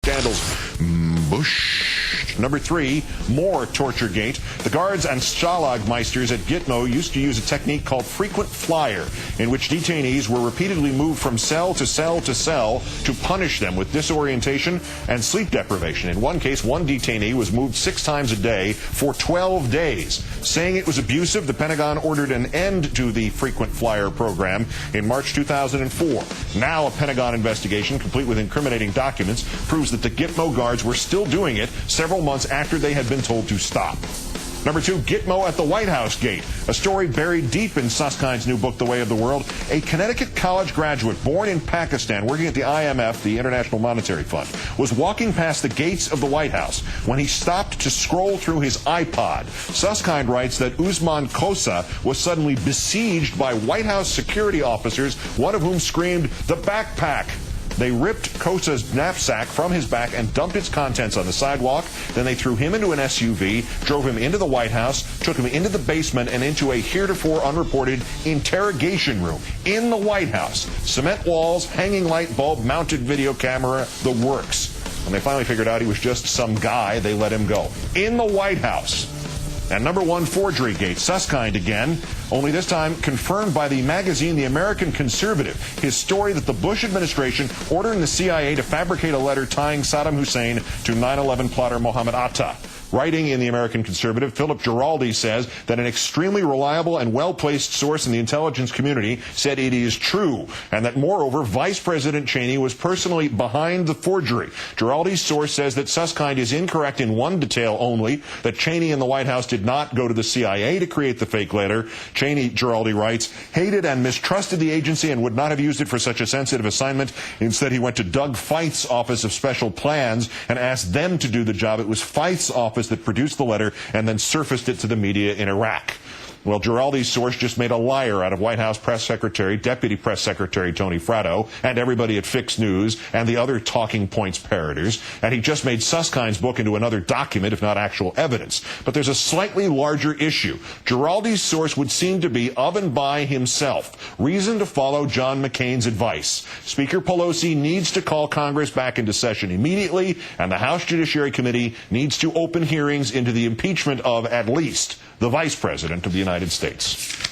Scandals. Bush. Number 3, more Torture-Gate. The guards and Stalagmeisters at Gitmo used to use a technique called frequent flyer, in which detainees were repeatedly moved from cell to cell to cell to punish them with disorientation and sleep deprivation. In one case, one detainee was moved 6 times a day for 12 days. Saying it was abusive, the Pentagon ordered an end to the frequent flyer program in March 2004. Now a Pentagon investigation, complete with incriminating documents, proves that the Gitmo guards were still doing it several months after they had been told to stop. Number 2, Gitmo at the White House Gate. A story buried deep in Susskind's new book, The Way of the World. A Connecticut college graduate born in Pakistan, working at the IMF, the International Monetary Fund, was walking past the gates of the White House when he stopped to scroll through his iPod. Susskind writes that Usman Khosa was suddenly besieged by White House security officers, one of whom screamed, "The backpack!" They ripped Khosa's knapsack from his back and dumped its contents on the sidewalk. Then they threw him into an SUV, drove him into the White House, took him into the basement and into a heretofore unreported interrogation room in the White House. Cement walls, hanging light bulb, mounted video camera, the works. When they finally figured out he was just some guy, they let him go. In the White House. And number 1, Forgery-Gate. Susskind again, only this time confirmed by the magazine The American Conservative. His story that the Bush administration ordering the CIA to fabricate a letter tying Saddam Hussein to 9/11 plotter Mohammed Atta. Writing in The American Conservative, Philip Giraldi says that an extremely reliable and well-placed source in the intelligence community said it is true, and that moreover, Vice President Cheney was personally behind the forgery. Giraldi's source says that Susskind is incorrect in one detail only, that Cheney and the White House did not go to the CIA to create the fake letter. Cheney, Giraldi writes, hated and mistrusted the agency and would not have used it for such a sensitive assignment. Instead, he went to Doug Feith's Office of Special Plans and asked them to do the job. It was Feith's office that produced the letter and then surfaced it to the media in Iraq. Well, Giraldi's source just made a liar out of White House Press Secretary, Deputy Press Secretary Tony Fratto, and everybody at Fix News, and the other talking points parroters, and he just made Susskind's book into another document, if not actual evidence. But there's a slightly larger issue. Giraldi's source would seem to be of and by himself. Reason to follow John McCain's advice. Speaker Pelosi needs to call Congress back into session immediately, and the House Judiciary Committee needs to open hearings into the impeachment of, at least, the Vice President of the United States.